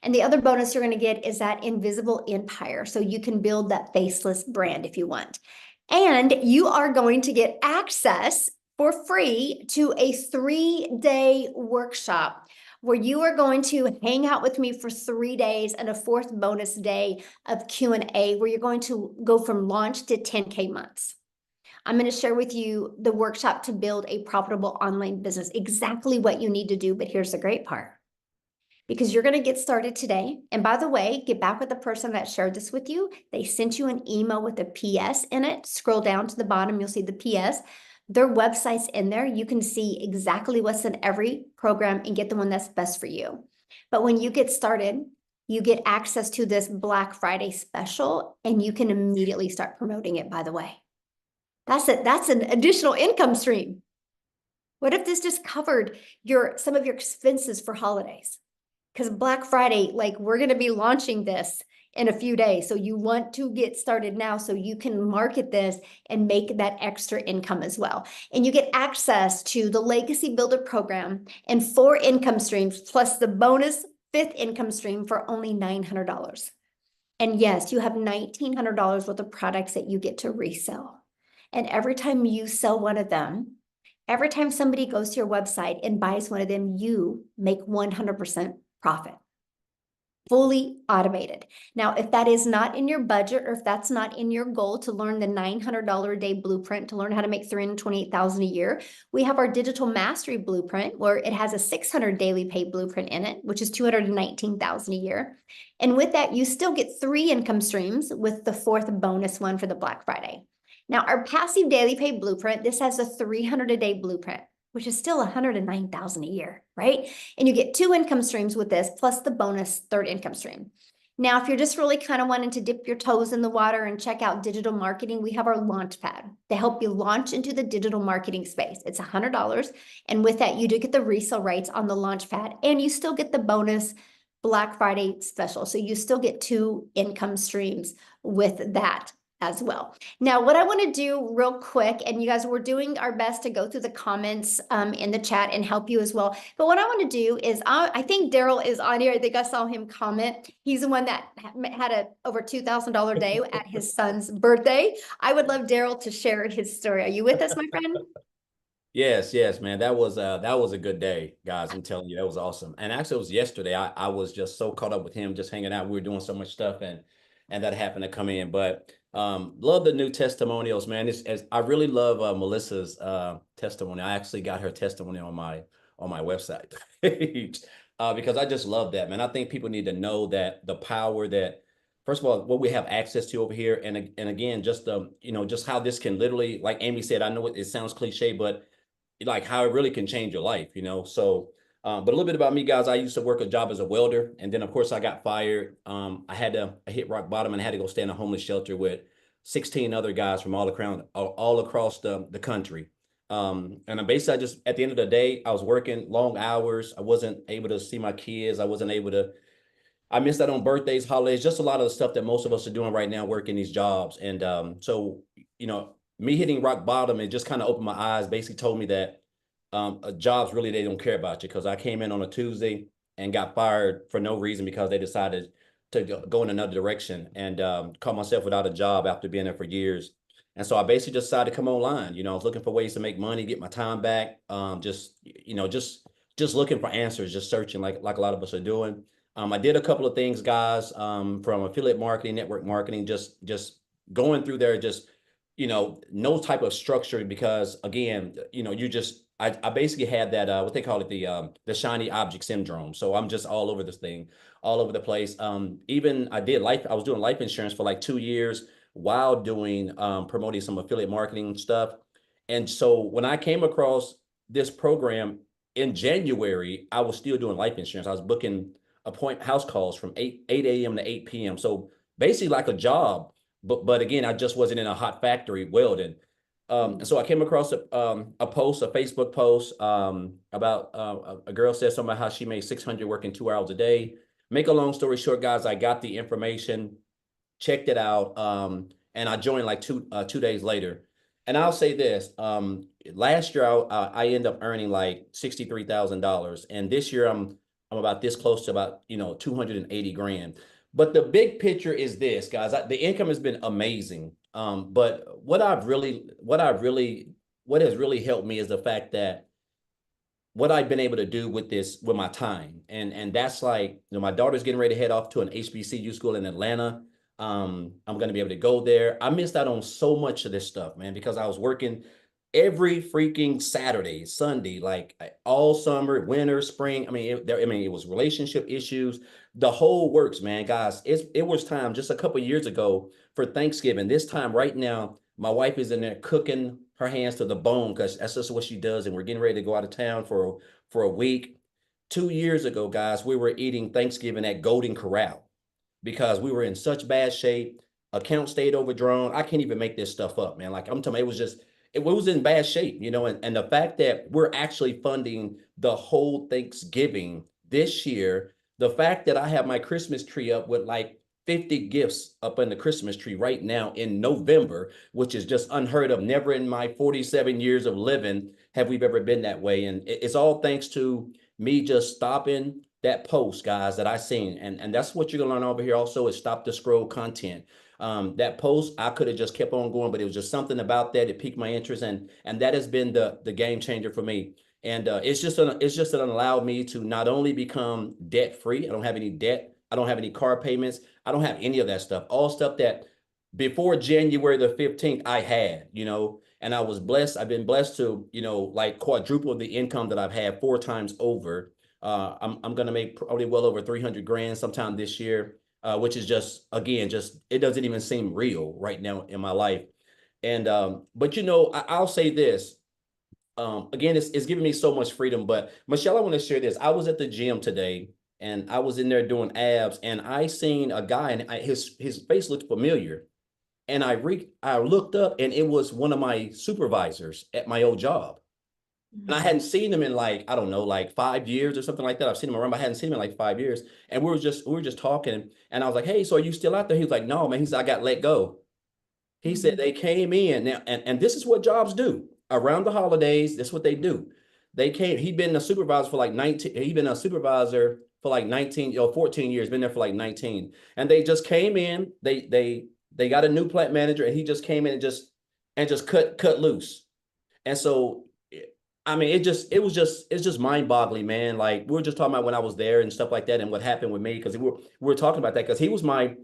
And the other bonus you're going to get is that invisible empire. So you can build that faceless brand if you want. And you are going to get access for free to a 3-day workshop where you are going to hang out with me for 3 days and a 4th bonus day of Q&A where you're going to go from launch to 10K months. I'm going to share with you the workshop to build a profitable online business, exactly what you need to do. But here's the great part, because you're going to get started today. And by the way, get back with the person that shared this with you. They sent you an email with a PS in it. Scroll down to the bottom, you'll see the PS. Their website's in there. You can see exactly what's in every program and get the one that's best for you. But when you get started, you get access to this Black Friday special, and you can immediately start promoting it, by the way. That's it. That's an additional income stream. What if this just covered some of your expenses for holidays? Because Black Friday, like, we're going to be launching this in a few days. So you want to get started now so you can market this and make that extra income as well. And you get access to the Legacy Builder program and 4 income streams plus the bonus 5th income stream for only $900. And yes, you have $1,900 worth of products that you get to resell. And every time you sell one of them, every time somebody goes to your website and buys one of them, you make 100% profit. fully automated. Now, if that is not in your budget, or if that's not in your goal to learn the $900 a day blueprint to learn how to make $328,000 a year, we have our digital mastery blueprint where it has a 600 daily pay blueprint in it, which is $219,000 a year. And with that, you still get 3 income streams with the 4th bonus one for the Black Friday. Now, our passive daily pay blueprint, this has a 300 a day blueprint, which is still 109,000 a year, right? And you get 2 income streams with this, plus the bonus 3rd income stream. Now, if you're just really kind of wanting to dip your toes in the water and check out digital marketing, we have our launch pad to help you launch into the digital marketing space. It's $100. And with that, you do get the resale rights on the launch pad, and you still get the bonus Black Friday special. So you still get 2 income streams with that as well. Now, what I want to do real quick, and you guys, we're doing our best to go through the comments in the chat and help you as well. But what I want to do is, I think Daryl is on here. I think I saw him comment. He's the one that had a over $2,000 day at his son's birthday. I would love Daryl to share his story. Are you with us, my friend? Yes, man. That was a good day, guys. I'm telling you, that was awesome. And actually, it was yesterday. I was just so caught up with him, just hanging out. We were doing so much stuff, and that happened to come in. But love the new testimonials, man. I really love Melissa's testimony. I actually got her testimony on my website because I just love that, man. I think people need to know that the power that, first of all, what we have access to over here, and again, just just how this can literally, like Amy said, I know it sounds cliche, but like how it really can change your life, So, but a little bit about me, guys. I used to work a job as a welder, and then of course I got fired. I hit rock bottom and had to go stay in a homeless shelter with 16 other guys from all across the country. And basically, I just, at the end of the day, I was working long hours. I wasn't able to see my kids. I missed out on birthdays, holidays, just a lot of the stuff that most of us are doing right now, working these jobs. And so, me hitting rock bottom, it just kind of opened my eyes, basically told me that jobs really, they don't care about you, because I came in on a Tuesday and got fired for no reason because they decided to go in another direction, and caught myself without a job after being there for years. And so I basically just decided to come online. I was looking for ways to make money, get my time back, just looking for answers, just searching like a lot of us are doing. I did a couple of things, guys, from affiliate marketing, network marketing, just going through there, just no type of structure, because again, I basically had that what they call it, the shiny object syndrome. So I'm just all over this thing, all over the place. Even I was doing life insurance for like 2 years while doing promoting some affiliate marketing stuff. And so when I came across this program in January, I was still doing life insurance. I was booking house calls from 8 a.m. to 8 p.m. So basically like a job. But again, I just wasn't in a hot factory welding. So I came across a Facebook post about a girl said something about how she made 600 working 2 hours a day. Make a long story short, guys, I got the information, checked it out, and I joined like two days later. And I'll say this: last year I ended up earning like $63,000, and this year I'm about this close to about 280 grand. But the big picture is this, guys. The income has been amazing. But what has really helped me is the fact that what I've been able to do with my time. And that's like, my daughter's getting ready to head off to an HBCU school in Atlanta. I'm going to be able to go there. I missed out on so much of this stuff, man, because I was working every freaking Saturday, Sunday, like all summer, winter, spring. It was relationship issues, the whole works, man. Guys, it was time just a couple of years ago for Thanksgiving. This time right now, my wife is in there cooking her hands to the bone, because that's just what she does. And we're getting ready to go out of town for a week. 2 years ago, guys, we were eating Thanksgiving at Golden Corral because we were in such bad shape. Account stayed overdrawn. I can't even make this stuff up, man. Like I'm telling you, it was in bad shape, and the fact that we're actually funding the whole Thanksgiving this year, the fact that I have my Christmas tree up with like 50 gifts up in the Christmas tree right now in November, which is just unheard of. Never in my 47 years of living have we ever been that way. And it's all thanks to me just stopping that post, guys, that I seen. And that's what you're gonna learn over here also, is stop the scroll content. That post, I could have just kept on going, but it was just something about that. It piqued my interest, and that has been the game changer for me. And it's just allowed me to not only become debt free. I don't have any debt. I don't have any car payments. I don't have any of that stuff. All stuff that before January the 15th I had, and I was blessed. I've been blessed to, like quadruple the income that I've had 4 times over. I'm going to make probably well over 300 grand sometime this year, which is just, again, it doesn't even seem real right now in my life. And, but I'll say this, again, it's giving me so much freedom. But Michelle, I want to share this. I was at the gym today and I was in there doing abs, and I seen a guy, and his face looked familiar. And I looked up, and it was one of my supervisors at my old job. And I hadn't seen him in like, I don't know, like 5 years or something like that. I've seen him around, but I hadn't seen him in like 5 years. And we were just talking, and I was like, "Hey, so are you still out there?" He was like, "No, man." He said, "I got let go." He said they came in now, and this is what jobs do around the holidays. That's what they do. He'd been a supervisor for like 19, he'd been a supervisor for like 19 or 14 years, been there for like 19. And they just came in, they got a new plant manager, and he just came in and just cut loose. And so, I mean, it's just mind boggling, man. Like, we were just talking about when I was there and stuff like that, and what happened with me, because we were talking about that, because he was my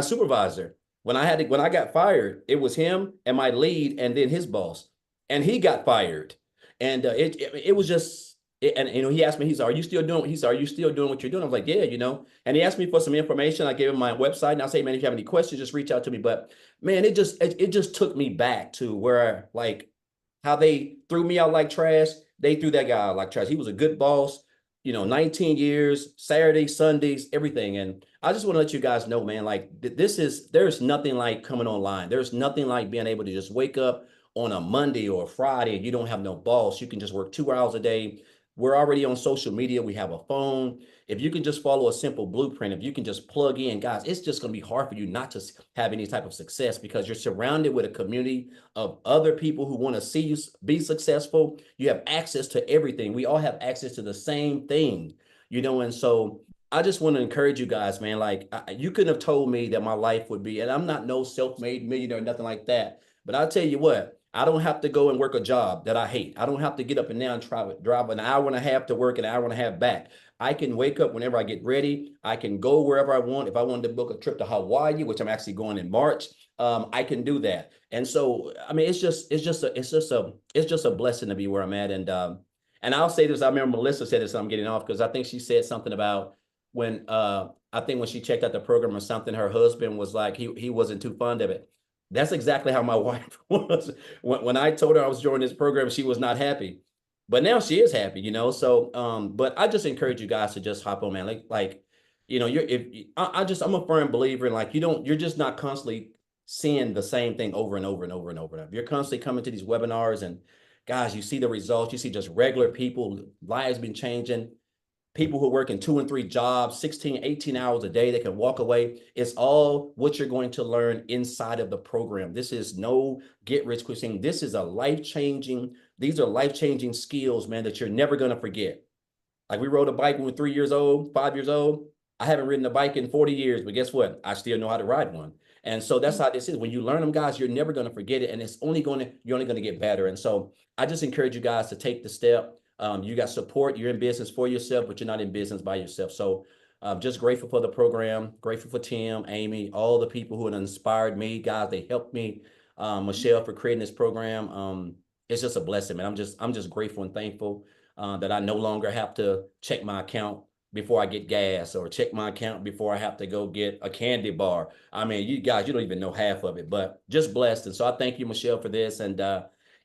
supervisor. When I got fired, it was him and my lead, and then his boss, and he got fired. And it was just, and he asked me, he said, "Are you still doing?" He said, "Are you still doing what you're doing?" I was like, "Yeah, And he asked me for some information. I gave him my website, and I say, "Man, if you have any questions, just reach out to me." But man, it just took me back to where, like, how they threw me out like trash. They threw that guy out like trash. He was a good boss, 19 years, Saturdays, Sundays, everything. And I just want to let you guys know, man, like, there's nothing like coming online. There's nothing like being able to just wake up on a Monday or a Friday and you don't have no boss. You can just work 2 hours a day. We're already on social media. We have a phone. If you can just follow a simple blueprint, if you can just plug in, guys, it's just going to be hard for you not to have any type of success, because you're surrounded with a community of other people who want to see you be successful. You have access to everything. We all have access to the same thing, and so I just want to encourage you guys, man. Like, you couldn't have told me that my life would be, and I'm not no self-made millionaire, nothing like that. But I'll tell you what, I don't have to go and work a job that I hate. I don't have to get up and down and drive an hour and a half to work, an hour and a half back. I can wake up whenever I get ready. I can go wherever I want. If I wanted to book a trip to Hawaii, which I'm actually going in March, I can do that. And so, I mean, it's just a blessing to be where I'm at. And I'll say this. I remember Melissa said this. I'm getting off because I think she said something about when I think when she checked out the program or something, her husband was like, he wasn't too fond of it. That's exactly how my wife was. When I told her I was joining this program, she was not happy. But now she is happy, So, but I just encourage you guys to just hop on, man. Like, I'm a firm believer in, like, you're just not constantly seeing the same thing over and over and over and over. If you're constantly coming to these webinars and guys, you see the results, you see just regular people, lives been changing. People who work in 2 and 3 jobs, 16, 18 hours a day, they can walk away. It's all what you're going to learn inside of the program. This is no get rich quick thing. These are life-changing skills, man, that you're never going to forget. Like, we rode a bike when we were 3 years old, 5 years old. I haven't ridden a bike in 40 years, but guess what? I still know how to ride one. And so that's how this is. When you learn them, guys, you're never going to forget it. And you're only going to get better. And so I just encourage you guys to take the step. You got support. You're in business for yourself, but you're not in business by yourself. So just grateful for the program, grateful for Tim, Amy, all the people who have inspired me, guys. They helped me. Michelle, for creating this program. It's just a blessing, man. I'm just grateful and thankful that I no longer have to check my account before I get gas, or check my account before I have to go get a candy bar. I mean, you guys, you don't even know half of it, but just blessed. And so I thank you, Michelle, for this. And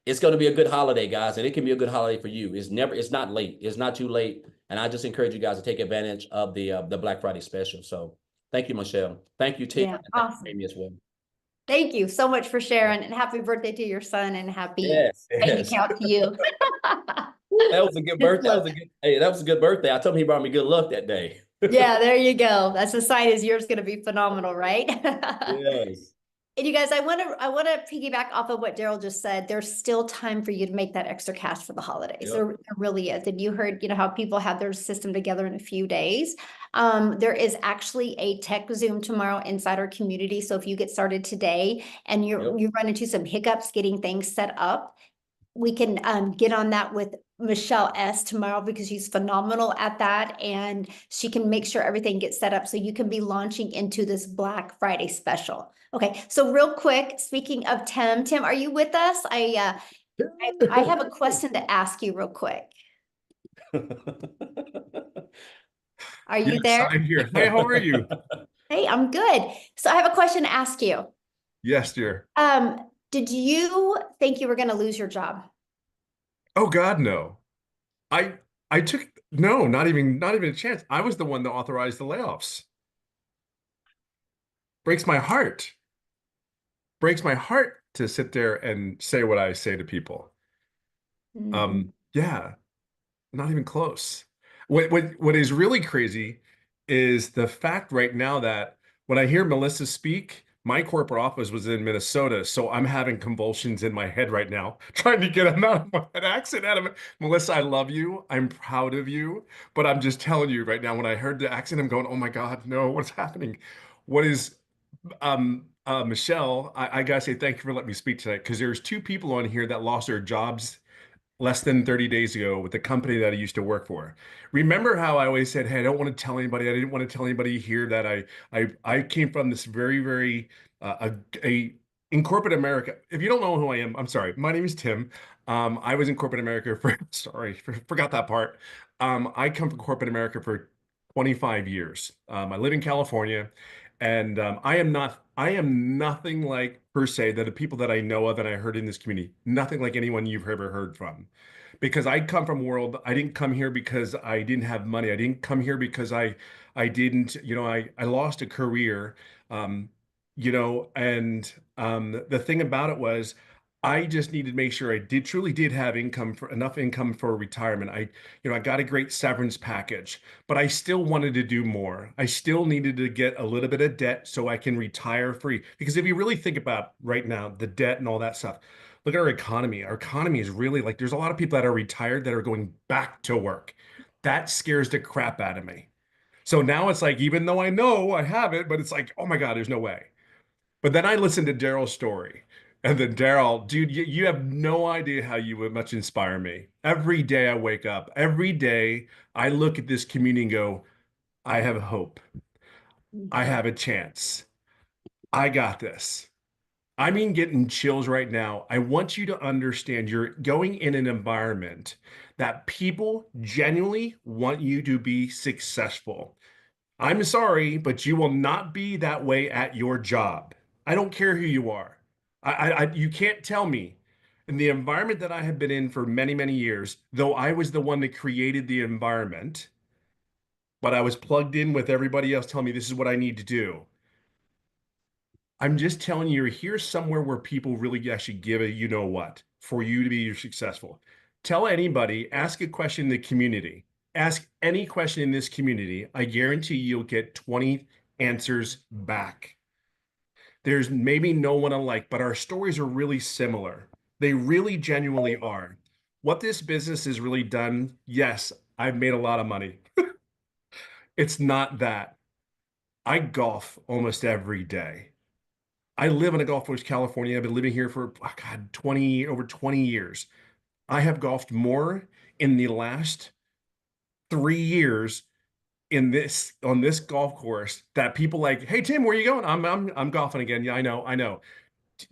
it's going to be a good holiday, guys. And it can be a good holiday for you. It's not late. It's not too late. And I just encourage you guys to take advantage of the Black Friday special. So thank you, Michelle. Thank you, Tim. Yeah, And thank awesome. you, Amy, as well. Thank you so much for sharing, and happy birthday to your son, and happy Yes, bank yes. account to you. That was a good birthday. That was a good birthday. I told him he brought me good luck that day. Yeah, there you go. That's a sign as yours going to be phenomenal, right? Yes. And you guys, I want to piggyback off of what Daryl just said. There's still time for you to make that extra cash for the holidays. Yep. There really is. And you heard, how people have their system together in a few days. There is actually a tech Zoom tomorrow inside our community. So if you get started today and you run into some hiccups getting things set up, we can get on that with Michelle S tomorrow because she's phenomenal at that, and she can make sure everything gets set up so you can be launching into this Black Friday special. Okay, so real quick, speaking of Tim, are you with us? I have a question to ask you real quick. Are you Yes, there? I'm here. Hi, how are you? Hey, I'm good. So I have a question to ask you. Yes, dear. Did you think you were going to lose your job? Oh God, no. I I took no, not even a chance. I was the one that authorized the layoffs. Breaks my heart. Breaks my heart to sit there and say what I say to people. Mhm. Yeah, not even close. What is really crazy is the fact right now that when I hear Melissa speak, my corporate office was in Minnesota, so I'm having convulsions in my head right now, trying to get an accent out of it. Melissa, I love you. I'm proud of you, but I'm just telling you right now, when I heard the accent, I'm going, oh my God, no, what's happening? What is Michelle, I gotta say thank you for letting me speak tonight because there's two people on here that lost their jobs less than 30 days ago with the company that I used to work for. Remember how I always said, "Hey, I don't want to tell anybody. I didn't want to tell anybody here that I came from this very, very a in corporate America. If you don't know who I am, I'm sorry. My name is Tim. I was in corporate America for sorry, forgot that part. I come from corporate America for 25 years. I live in California, and I am nothing like per se that the people that I know of and I heard in this community, nothing like anyone you've ever heard from. Because I come from a world, I didn't come here because I didn't have money. I didn't come here because I didn't, I lost a career. Um, and the thing about it was I just needed to make sure I did truly did have income for enough income for retirement. I got a great severance package, but I still wanted to do more. I still needed to get a little bit of debt so I can retire free. Because if you really think about right now, the debt and all that stuff, look at our economy. Our economy is really like there's a lot of people that are retired that are going back to work. That scares the crap out of me. So now it's like, even though I know I have it, but it's like, oh my God, there's no way. But then I listened to Daryl's story. And then Daryl, dude, you have no idea how you would much inspire me. Every day I wake up, every day I look at this community and go, I have hope. I have a chance. I got this. I mean, getting chills right now. I want you to understand you're going in an environment that people genuinely want you to be successful. I'm sorry, but you will not be that way at your job. I don't care who you are. You can't tell me. In the environment that I have been in for many, many years, though I was the one that created the environment, but I was plugged in with everybody else telling me this is what I need to do. I'm just telling you, here's somewhere where people really actually give a you know what for you to be successful. Tell anybody, ask a question in the community. Ask any question in this community. I guarantee you'll get 20 answers back. There's maybe no one alike, but our stories are really similar. They really genuinely are. What this business has really done, yes, I've made a lot of money. It's not that. I golf almost every day. I live in a Gulf Coast, California. I've been living here for, oh God, over 20 years. I have golfed more in the last 3 years on this golf course that people like, hey Tim, where are you going? I'm golfing again. Yeah, I know.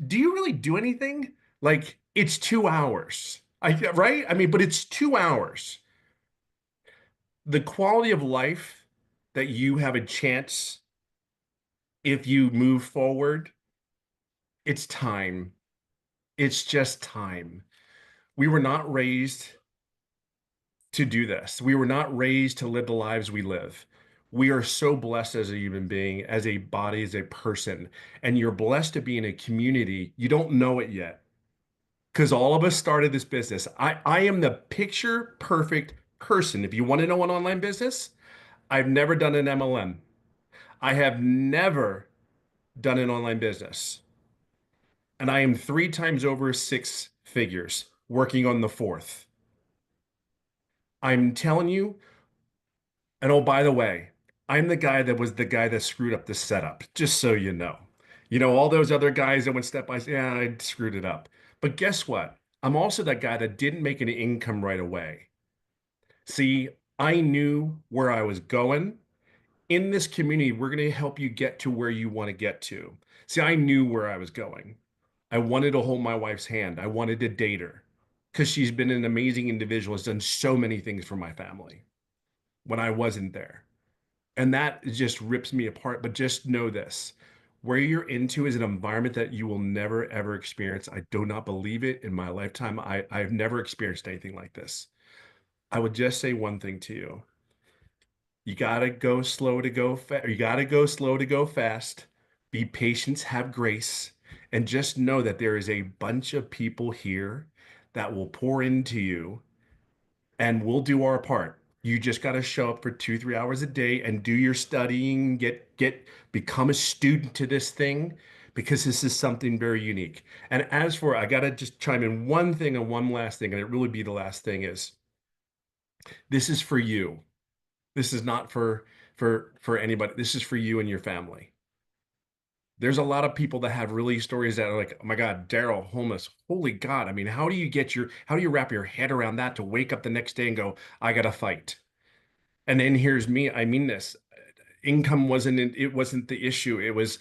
Do you really do anything? Like it's 2 hours. Right? I mean, but it's 2 hours. The quality of life that you have a chance if you move forward, it's time. It's just time. We were not raised to do this. We were not raised to live the lives we live. We are so blessed as a human being, as a body, as a person. And you're blessed to be in a community. You don't know it yet because all of us started this business. I am the picture perfect person. If you want to know an online business, I've never done an MLM. I have never done an online business. And I am 3 times over 6 figures working on the fourth. I'm telling you, and oh, by the way, I'm the guy that was the guy that screwed up the setup, just so you know. All those other guys that went step by step, yeah, I screwed it up. But guess what? I'm also that guy that didn't make an income right away. See, I knew where I was going. In this community, we're going to help you get to where you want to get to. See, I knew where I was going. I wanted to hold my wife's hand. I wanted to date her because she's been an amazing individual, has done so many things for my family when I wasn't there. And that just rips me apart. But just know this, where you're into is an environment that you will never, ever experience. I do not believe it in my lifetime. I've never experienced anything like this. I would just say one thing to you. You gotta go slow to go fast. You gotta go slow to go fast. Be patient, have grace, and just know that there is a bunch of people here that will pour into you, and we'll do our part. You just got to show up for 2, 3 hours a day and do your studying, become a student to this thing because this is something very unique. And as for, I got to just chime in one thing and one last thing, and it really be the last thing is this is for you. This is not for anybody. This is for you and your family. There's a lot of people that have really stories that are like, oh my God, Daryl, homeless. Holy God. I mean, how do you wrap your head around that to wake up the next day and go, I gotta fight? And then here's me. I mean this. Income wasn't the issue. It was,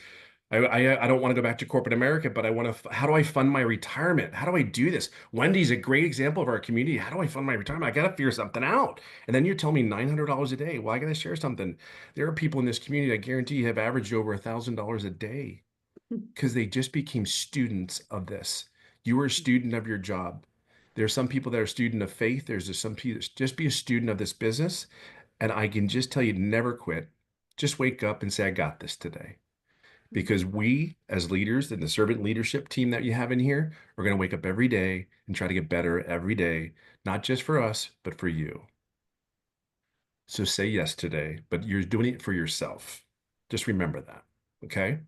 I don't want to go back to corporate America, but I want to, how do I fund my retirement? How do I do this? Wendy's a great example of our community. How do I fund my retirement? I got to figure something out. And then you're telling me $900 a day. Well, I got to share something. There are people in this community, I guarantee you have averaged over $1,000 a day because they just became students of this. You were a student of your job. There are some people that are student of faith. There's just some people, just be a student of this business. And I can just tell you, never quit. Just wake up and say, I got this today. Because we, as leaders and the servant leadership team that you have in here, are going to wake up every day and try to get better every day, not just for us, but for you. So say yes today, but you're doing it for yourself. Just remember that. Okay.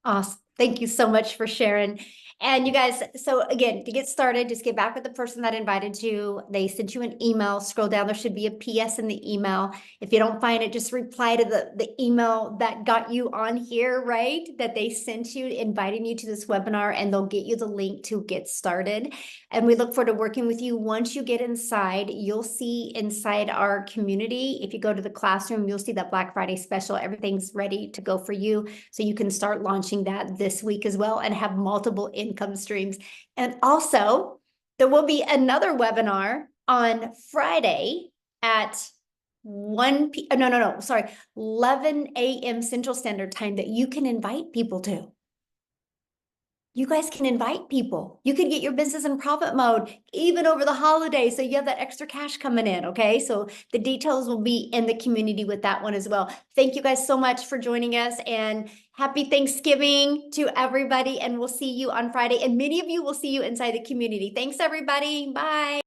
Awesome. Thank you so much for sharing. And you guys, so again, to get started, just get back with the person that invited you. They sent you an email. Scroll down. There should be a PS in the email. If you don't find it, just reply to the email that got you on here, right? That they sent you, inviting you to this webinar, and they'll get you the link to get started. And we look forward to working with you. Once you get inside, you'll see inside our community. If you go to the classroom, you'll see that Black Friday special. Everything's ready to go for you. So you can start launching that this week as well and have multiple income streams. And also, there will be another webinar on Friday at 11 a.m. Central Standard Time that you can invite people to. You guys can invite people. You can get your business in profit mode even over the holidays. So you have that extra cash coming in. Okay. So the details will be in the community with that one as well. Thank you guys so much for joining us, and happy Thanksgiving to everybody. And we'll see you on Friday. And many of you will see you inside the community. Thanks, everybody. Bye.